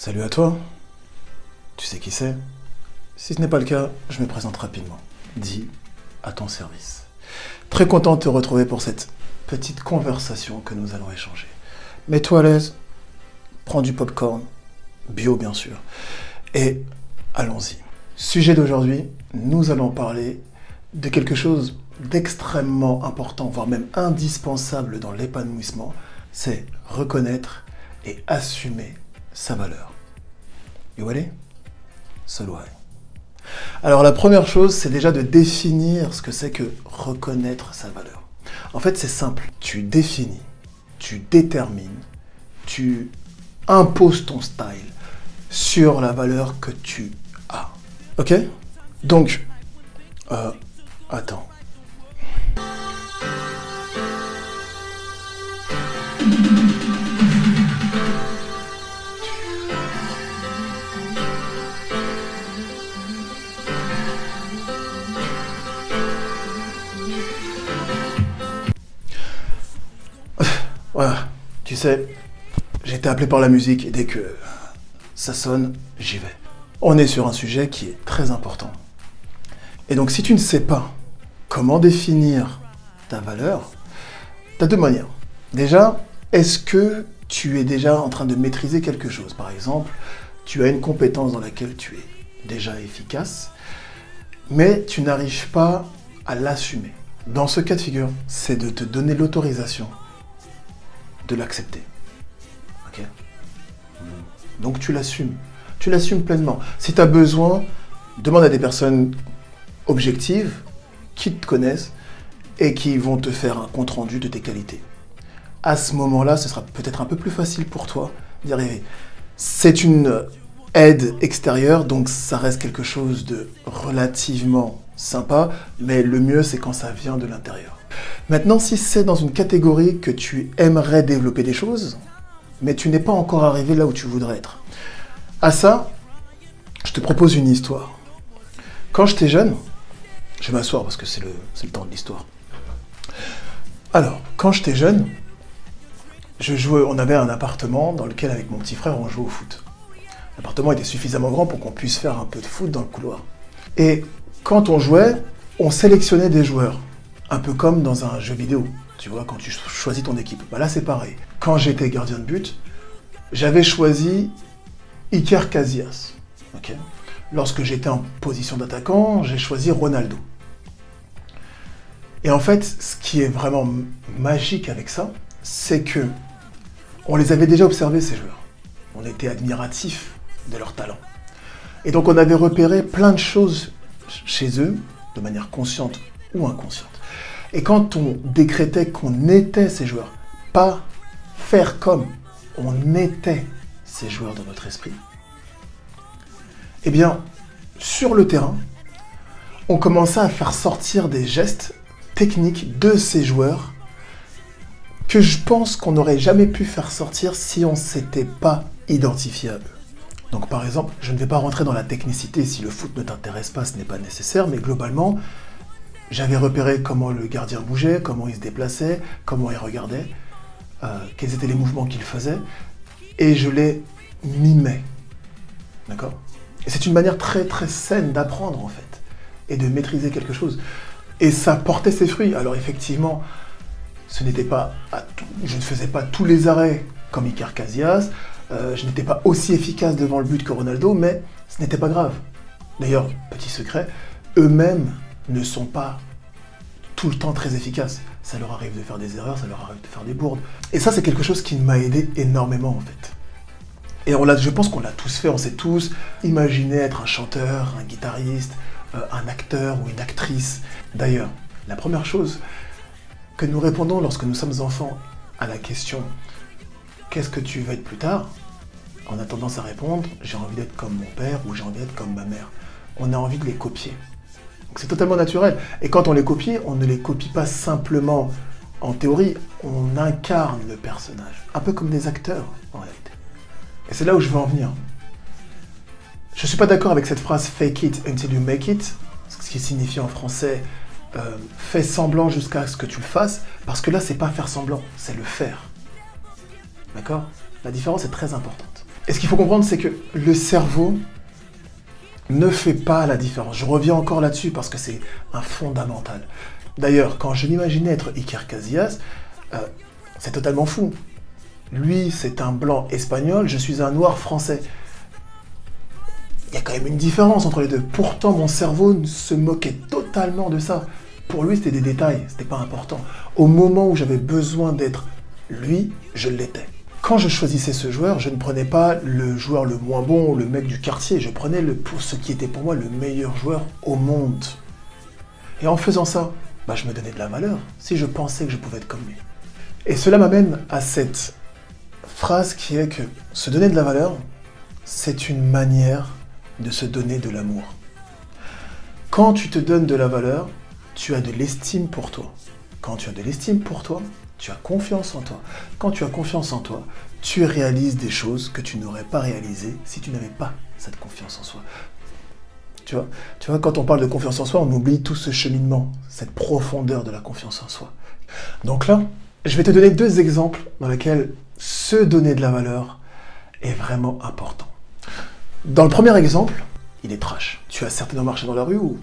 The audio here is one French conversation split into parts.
Salut à toi. Tu sais qui c'est? Si ce n'est pas le cas, je me présente rapidement. Dis à ton service. Très content de te retrouver pour cette petite conversation que nous allons échanger. Mets-toi à l'aise, prends du popcorn, bio bien sûr, et allons-y. Sujet d'aujourd'hui, nous allons parler de quelque chose d'extrêmement important, voire même indispensable dans l'épanouissement, c'est reconnaître et assumer sa valeur. You ready? So do I. Alors la première chose, c'est déjà de définir ce que c'est que reconnaître sa valeur. En fait, c'est simple. Tu définis, tu détermines, tu imposes ton style sur la valeur que tu as. Ok? Donc, attends. Voilà, tu sais, j'ai été appelé par la musique et dès que ça sonne, j'y vais. On est sur un sujet qui est très important. Et donc si tu ne sais pas comment définir ta valeur, tu as deux manières. Déjà, est-ce que tu es déjà en train de maîtriser quelque chose? Par exemple, tu as une compétence dans laquelle tu es déjà efficace, mais tu n'arrives pas à l'assumer. Dans ce cas de figure, c'est de te donner l'autorisation de l'accepter. Ok? Donc tu l'assumes. Tu l'assumes pleinement. Si tu as besoin, demande à des personnes objectives qui te connaissent et qui vont te faire un compte-rendu de tes qualités. À ce moment-là, ce sera peut-être un peu plus facile pour toi d'y arriver. C'est une aide extérieure, donc ça reste quelque chose de relativement sympa, mais le mieux, c'est quand ça vient de l'intérieur. Maintenant, si c'est dans une catégorie que tu aimerais développer des choses, mais tu n'es pas encore arrivé là où tu voudrais être. À ça, je te propose une histoire. Quand j'étais jeune, je vais m'asseoir parce que c'est le temps de l'histoire. Alors, quand j'étais jeune, on avait un appartement dans lequel, avec mon petit frère, on jouait au foot. L'appartement était suffisamment grand pour qu'on puisse faire un peu de foot dans le couloir. Et quand on jouait, on sélectionnait des joueurs. Un peu comme dans un jeu vidéo, tu vois, quand tu choisis ton équipe. Bah là, c'est pareil. Quand j'étais gardien de but, j'avais choisi Iker Casillas. Okay. Lorsque j'étais en position d'attaquant, j'ai choisi Ronaldo. Et en fait, ce qui est vraiment magique avec ça, c'est que on les avait déjà observés, ces joueurs. On était admiratifs de leur talent. Et donc, on avait repéré plein de choses chez eux, de manière consciente ou inconsciente. Et quand on décrétait qu'on était ces joueurs, pas faire comme, on était ces joueurs dans notre esprit, eh bien, sur le terrain, on commençait à faire sortir des gestes techniques de ces joueurs que je pense qu'on n'aurait jamais pu faire sortir si on ne s'était pas identifié à eux. Donc par exemple, je ne vais pas rentrer dans la technicité, si le foot ne t'intéresse pas, ce n'est pas nécessaire, mais globalement, j'avais repéré comment le gardien bougeait, comment il se déplaçait, comment il regardait, quels étaient les mouvements qu'il faisait, et je les mimais. D'accord? Et c'est une manière très très saine d'apprendre en fait, et de maîtriser quelque chose. Et ça portait ses fruits. Alors effectivement, ce n'était pas je ne faisais pas tous les arrêts comme Iker Casillas, je n'étais pas aussi efficace devant le but que Ronaldo, mais ce n'était pas grave. D'ailleurs, petit secret, eux-mêmes ne sont pas tout le temps très efficaces. Ça leur arrive de faire des erreurs, ça leur arrive de faire des bourdes. Et ça, c'est quelque chose qui m'a aidé énormément, en fait. Et je pense qu'on l'a tous fait, on sait tous imaginer être un chanteur, un guitariste, un acteur ou une actrice. D'ailleurs, la première chose que nous répondons lorsque nous sommes enfants à la question « Qu'est-ce que tu veux être plus tard ?» On a tendance à répondre « J'ai envie d'être comme mon père » ou « J'ai envie d'être comme ma mère ». On a envie de les copier. C'est totalement naturel. Et quand on les copie, on ne les copie pas simplement en théorie, on incarne le personnage. Un peu comme des acteurs, en réalité. Et c'est là où je veux en venir. Je ne suis pas d'accord avec cette phrase « fake it until you make it », ce qui signifie en français « fais semblant jusqu'à ce que tu le fasses », parce que là, c'est pas faire semblant, c'est le faire. D'accord? La différence est très importante. Et ce qu'il faut comprendre, c'est que le cerveau ne fait pas la différence. Je reviens encore là-dessus parce que c'est un fondamental. D'ailleurs, quand je m'imaginais être Iker Casillas, c'est totalement fou. Lui, c'est un blanc espagnol, je suis un noir français. Il y a quand même une différence entre les deux. Pourtant, mon cerveau se moquait totalement de ça. Pour lui, c'était des détails, c'était pas important. Au moment où j'avais besoin d'être lui, je l'étais. Quand je choisissais ce joueur, je ne prenais pas le joueur le moins bon, le mec du quartier. Je prenais pour ce qui était pour moi le meilleur joueur au monde. Et en faisant ça, je me donnais de la valeur si je pensais que je pouvais être comme lui. Et cela m'amène à cette phrase qui est que se donner de la valeur, c'est une manière de se donner de l'amour. Quand tu te donnes de la valeur, tu as de l'estime pour toi. Quand tu as de l'estime pour toi, tu as confiance en toi. Quand tu as confiance en toi, tu réalises des choses que tu n'aurais pas réalisées si tu n'avais pas cette confiance en soi. Tu vois, quand on parle de confiance en soi, on oublie tout ce cheminement, cette profondeur de la confiance en soi. Donc là, je vais te donner 2 exemples dans lesquels se donner de la valeur est vraiment important. Dans le premier exemple, il est trash. Tu as certainement marché dans la rue ou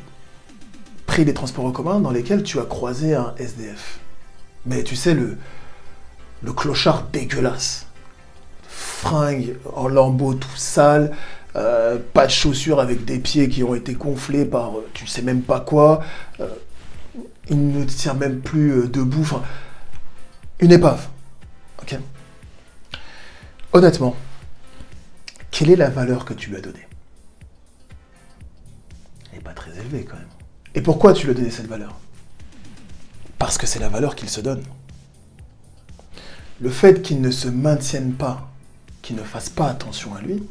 pris les transports en commun dans lesquels tu as croisé un SDF. Mais tu sais, le clochard dégueulasse. Fringues en lambeaux tout sales, pas de chaussures avec des pieds qui ont été gonflés par tu sais même pas quoi. Il ne tient même plus debout. Enfin, une épave. Ok. Honnêtement, quelle est la valeur que tu lui as donnée? Elle n'est pas très élevée quand même. Et pourquoi tu lui as donné cette valeur? Parce que c'est la valeur qu'il se donne. Le fait qu'il ne se maintienne pas, qu'il ne fasse pas attention à lui,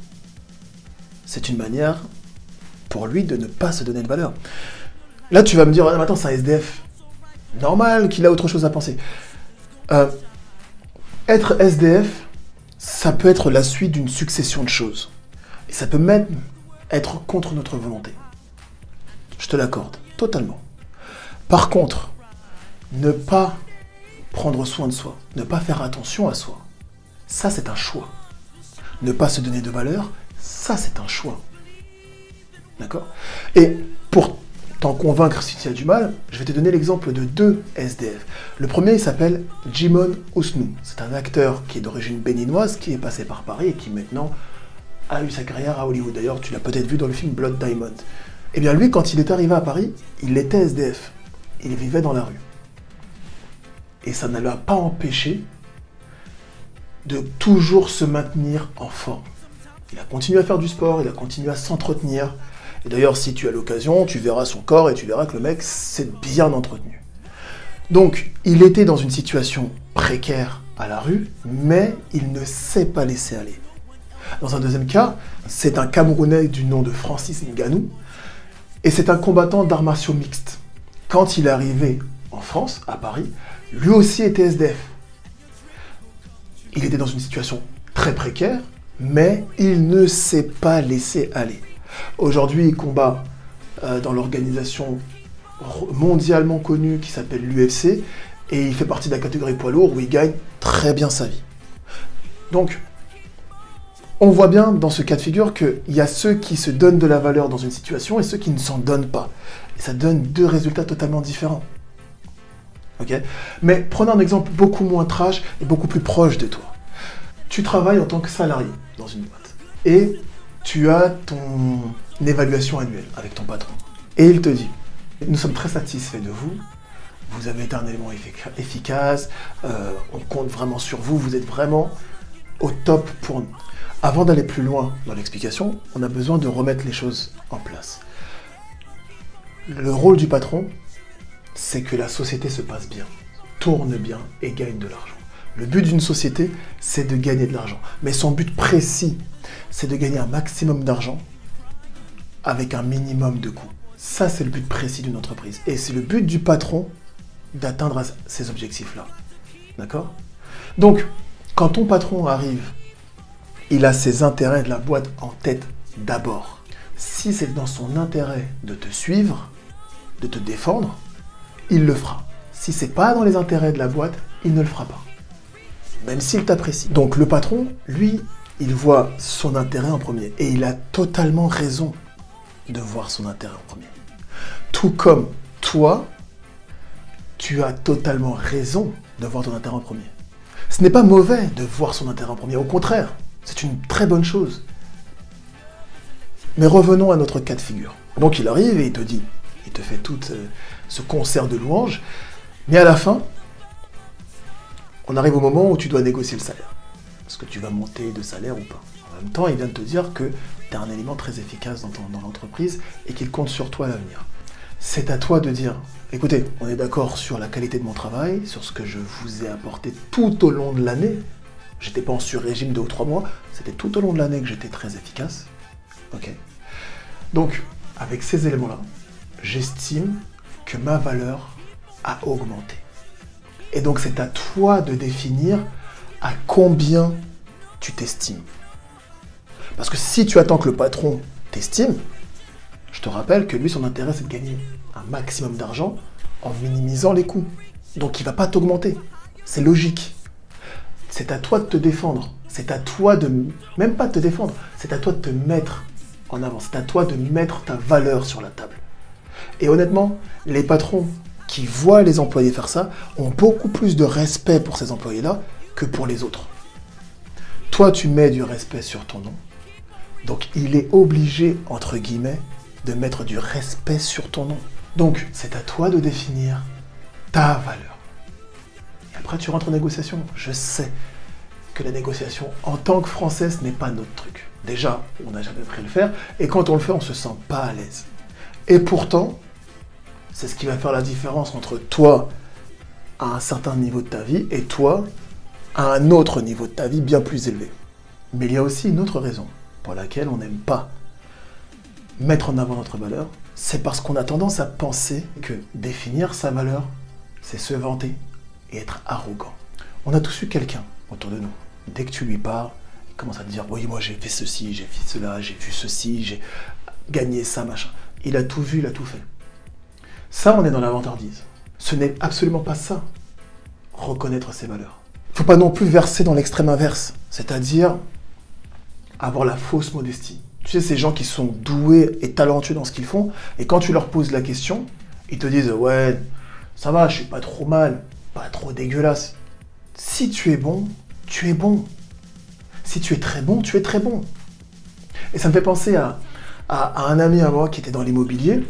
c'est une manière pour lui de ne pas se donner de valeur. Là, tu vas me dire, ah, attends, c'est un SDF. Normal qu'il a autre chose à penser. Être SDF, ça peut être la suite d'une succession de choses. Et ça peut même être contre notre volonté. Je te l'accorde, totalement. Par contre, ne pas prendre soin de soi, ne pas faire attention à soi, ça c'est un choix. Ne pas se donner de valeur, ça c'est un choix. D'accord? Et pour t'en convaincre si tu as du mal, je vais te donner l'exemple de 2 SDF. Le premier, il s'appelle Djimon Hounsou. C'est un acteur qui est d'origine béninoise, qui est passé par Paris et qui maintenant a eu sa carrière à Hollywood. D'ailleurs, tu l'as peut-être vu dans le film Blood Diamond. Eh bien lui, quand il est arrivé à Paris, il était SDF. Il vivait dans la rue. Et ça ne l'a pas empêché de toujours se maintenir en forme. Il a continué à faire du sport, il a continué à s'entretenir. Et d'ailleurs, si tu as l'occasion, tu verras son corps et tu verras que le mec s'est bien entretenu. Donc, il était dans une situation précaire à la rue, mais il ne s'est pas laissé aller. Dans un deuxième cas, c'est un Camerounais du nom de Francis Ngannou, et c'est un combattant d'arts martiaux mixtes. Quand il est arrivé en France, à Paris, lui aussi était SDF. Il était dans une situation très précaire, mais il ne s'est pas laissé aller. Aujourd'hui, il combat dans l'organisation mondialement connue qui s'appelle l'UFC, et il fait partie de la catégorie poids lourd où il gagne très bien sa vie. Donc, on voit bien dans ce cas de figure qu'il y a ceux qui se donnent de la valeur dans une situation et ceux qui ne s'en donnent pas. Et ça donne 2 résultats totalement différents. Okay? Mais prenons un exemple beaucoup moins trash et beaucoup plus proche de toi. Tu travailles en tant que salarié dans une boîte et tu as ton évaluation annuelle avec ton patron. Et il te dit, nous sommes très satisfaits de vous, vous avez été un élément efficace, on compte vraiment sur vous, vous êtes vraiment au top pour nous. Avant d'aller plus loin dans l'explication, on a besoin de remettre les choses en place. Le rôle du patron, c'est que la société se passe bien, tourne bien et gagne de l'argent. Le but d'une société, c'est de gagner de l'argent. Mais son but précis, c'est de gagner un maximum d'argent avec un minimum de coûts. Ça, c'est le but précis d'une entreprise. Et c'est le but du patron d'atteindre ces objectifs-là. D'accord? Donc, quand ton patron arrive, il a ses intérêts de la boîte en tête d'abord. Si c'est dans son intérêt de te suivre, de te défendre, il le fera. Si c'est pas dans les intérêts de la boîte, il ne le fera pas. Même s'il t'apprécie. Donc le patron, lui, il voit son intérêt en premier. Et il a totalement raison de voir son intérêt en premier. Tout comme toi, tu as totalement raison de voir ton intérêt en premier. Ce n'est pas mauvais de voir son intérêt en premier, au contraire, c'est une très bonne chose. Mais revenons à notre cas de figure. Donc il arrive et il te dit, il te fait tout ce concert de louanges, mais à la fin, on arrive au moment où tu dois négocier le salaire. Est-ce que tu vas monter de salaire ou pas? En même temps, il vient de te dire que tu es un élément très efficace dans l'entreprise et qu'il compte sur toi à l'avenir. C'est à toi de dire, écoutez, on est d'accord sur la qualité de mon travail, sur ce que je vous ai apporté tout au long de l'année. J'étais pas en sur-régime 2 ou 3 mois, c'était tout au long de l'année que j'étais très efficace. Ok. Donc, avec ces éléments-là, j'estime que ma valeur a augmenté. Et donc, c'est à toi de définir à combien tu t'estimes. Parce que si tu attends que le patron t'estime, je te rappelle que lui, son intérêt, c'est de gagner un maximum d'argent en minimisant les coûts. Donc, il ne va pas t'augmenter. C'est logique. C'est à toi de te défendre. C'est à toi de... Même pas de te défendre. C'est à toi de te mettre en avant. C'est à toi de mettre ta valeur sur la table. Et honnêtement, les patrons qui voient les employés faire ça ont beaucoup plus de respect pour ces employés-là que pour les autres. Toi, tu mets du respect sur ton nom. Donc, il est obligé, entre guillemets, de mettre du respect sur ton nom. Donc, c'est à toi de définir ta valeur. Et après, tu rentres en négociation. Je sais que la négociation, en tant que Français, ce n'est pas notre truc. Déjà, on n'a jamais pris le faire, et quand on le fait, on ne se sent pas à l'aise. Et pourtant, c'est ce qui va faire la différence entre toi, à un certain niveau de ta vie, et toi, à un autre niveau de ta vie bien plus élevé. Mais il y a aussi une autre raison pour laquelle on n'aime pas mettre en avant notre valeur, c'est parce qu'on a tendance à penser que définir sa valeur, c'est se vanter et être arrogant. On a tous eu quelqu'un autour de nous. Dès que tu lui parles, il commence à te dire « Oui, moi j'ai fait ceci, j'ai fait cela, j'ai vu ceci, j'ai gagné ça, machin. » Il a tout vu, il a tout fait. Ça, on est dans la vantardise. Ce n'est absolument pas ça, reconnaître ses valeurs. Il ne faut pas non plus verser dans l'extrême inverse, c'est-à-dire avoir la fausse modestie. Tu sais, ces gens qui sont doués et talentueux dans ce qu'ils font, et quand tu leur poses la question, ils te disent « Ouais, ça va, je suis pas trop mal, pas trop dégueulasse. » Si tu es bon, tu es bon. Si tu es très bon, tu es très bon. Et ça me fait penser à un ami à moi qui était dans l'immobilier.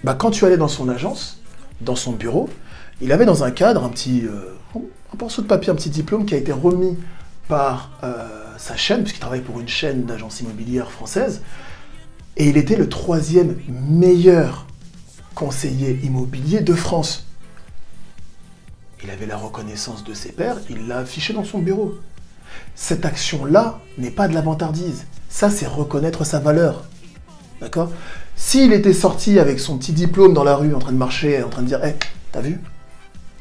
Bah, quand tu allais dans son agence, dans son bureau, il avait dans un cadre un morceau de papier, un petit diplôme qui a été remis par sa chaîne, puisqu'il travaille pour une chaîne d'agences immobilières françaises, et il était le 3e meilleur conseiller immobilier de France. Il avait la reconnaissance de ses pairs, il l'a affiché dans son bureau. Cette action-là n'est pas de la vantardise. Ça, c'est reconnaître sa valeur. D'accord? S'il était sorti avec son petit diplôme dans la rue, en train de marcher, en train de dire « Hey, t'as vu?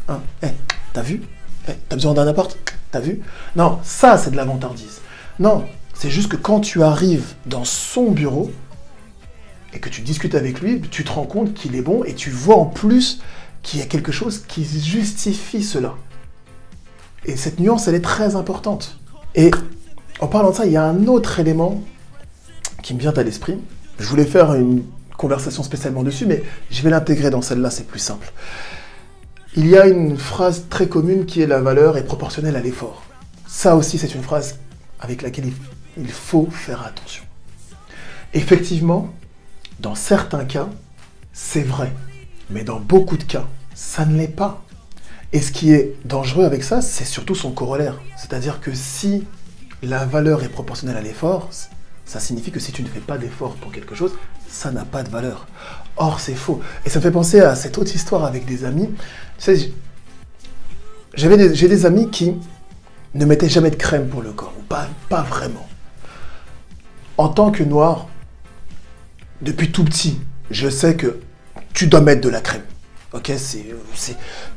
Hein? Hey, t'as vu? Hey, t'as besoin d'un appart? T'as vu ?» Non, ça, c'est de la vantardise. Non, c'est juste que quand tu arrives dans son bureau et que tu discutes avec lui, tu te rends compte qu'il est bon et tu vois en plus qu'il y a quelque chose qui justifie cela. Et cette nuance, elle est très importante. Et en parlant de ça, il y a un autre élément qui me vient à l'esprit. Je voulais faire une conversation spécialement dessus, mais je vais l'intégrer dans celle-là, c'est plus simple. Il y a une phrase très commune qui est « la valeur est proportionnelle à l'effort ». Ça aussi, c'est une phrase avec laquelle il faut faire attention. Effectivement, dans certains cas, c'est vrai. Mais dans beaucoup de cas, ça ne l'est pas. Et ce qui est dangereux avec ça, c'est surtout son corollaire. C'est-à-dire que si la valeur est proportionnelle à l'effort, ça signifie que si tu ne fais pas d'effort pour quelque chose, ça n'a pas de valeur. Or, c'est faux. Et ça me fait penser à cette autre histoire avec des amis. Tu sais, j'ai des amis qui ne mettaient jamais de crème pour le corps, ou pas vraiment. En tant que noir, depuis tout petit, je sais que tu dois mettre de la crème. Ok,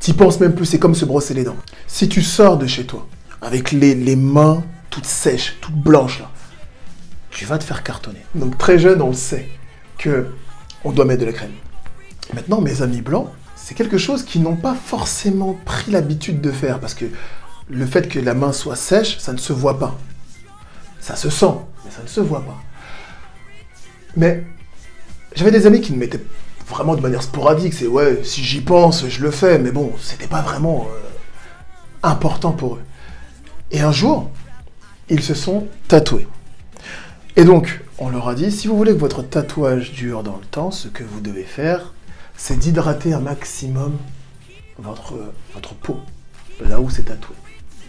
t'y penses même plus, c'est comme se brosser les dents. Si tu sors de chez toi, avec les mains toutes sèches, toutes blanches là, tu vas te faire cartonner. Donc très jeune, on le sait, qu'on doit mettre de la crème. Maintenant, mes amis blancs, c'est quelque chose qu'ils n'ont pas forcément pris l'habitude de faire, parce que le fait que la main soit sèche, ça ne se voit pas. Ça se sent, mais ça ne se voit pas. Mais j'avais des amis qui me mettaient vraiment de manière sporadique. C'est ouais, si j'y pense, je le fais. Mais bon, c'était pas vraiment important pour eux. Et un jour, ils se sont tatoués. Et donc, on leur a dit, si vous voulez que votre tatouage dure dans le temps, ce que vous devez faire, c'est d'hydrater un maximum votre peau, là où c'est tatoué.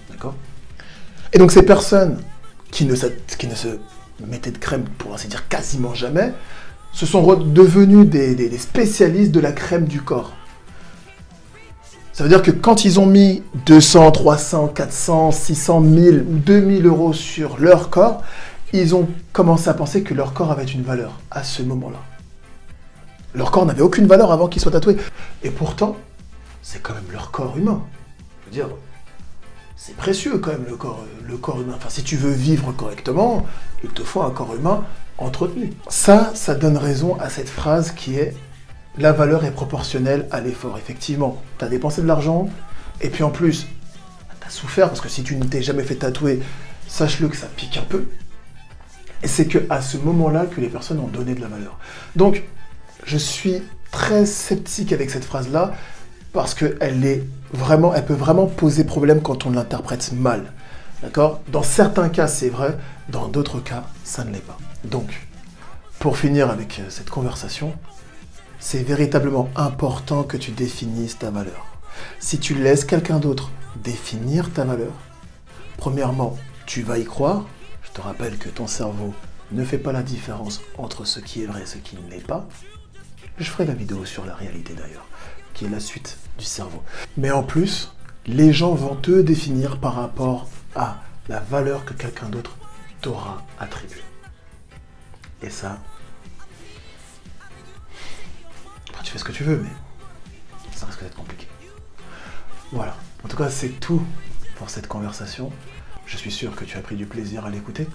D'accord? Et donc ces personnes qui ne se mettaient de crème, pour ainsi dire, quasiment jamais, se sont devenus des spécialistes de la crème du corps. Ça veut dire que quand ils ont mis 200, 300, 400, 600, 1000 ou 2000 euros sur leur corps, ils ont commencé à penser que leur corps avait une valeur à ce moment-là. Leur corps n'avait aucune valeur avant qu'ils soient tatoués. Et pourtant, c'est quand même leur corps humain. Je veux dire, c'est précieux quand même le corps humain. Enfin, si tu veux vivre correctement, il te faut un corps humain entretenu. Ça donne raison à cette phrase qui est « la valeur est proportionnelle à l'effort ». Effectivement, tu as dépensé de l'argent, et puis en plus, tu as souffert, parce que si tu ne t'es jamais fait tatouer, sache-le que ça pique un peu. Et c'est qu'à ce moment-là que les personnes ont donné de la valeur. Donc, je suis très sceptique avec cette phrase-là, parce qu'elle peut vraiment poser problème quand on l'interprète mal. D'accord? Dans certains cas, c'est vrai, dans d'autres cas, ça ne l'est pas. Donc, pour finir avec cette conversation, c'est véritablement important que tu définisses ta valeur. Si tu laisses quelqu'un d'autre définir ta valeur, premièrement, tu vas y croire. Je te rappelle que ton cerveau ne fait pas la différence entre ce qui est vrai et ce qui ne l'est pas. Je ferai la vidéo sur la réalité d'ailleurs, qui est la suite du cerveau. Mais en plus, les gens vont te définir par rapport à la valeur que quelqu'un d'autre t'aura attribuée. Et ça, tu fais ce que tu veux, mais ça risque d'être compliqué. Voilà. En tout cas, c'est tout pour cette conversation. Je suis sûr que tu as pris du plaisir à l'écouter.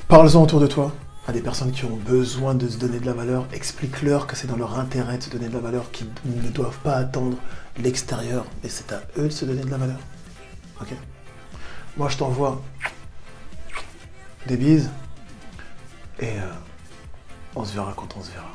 Parle-en autour de toi, à des personnes qui ont besoin de se donner de la valeur. Explique-leur que c'est dans leur intérêt de se donner de la valeur, qu'ils ne doivent pas attendre l'extérieur, mais c'est à eux de se donner de la valeur. Ok? Moi, je t'envoie des bises, et on se verra quand on se verra.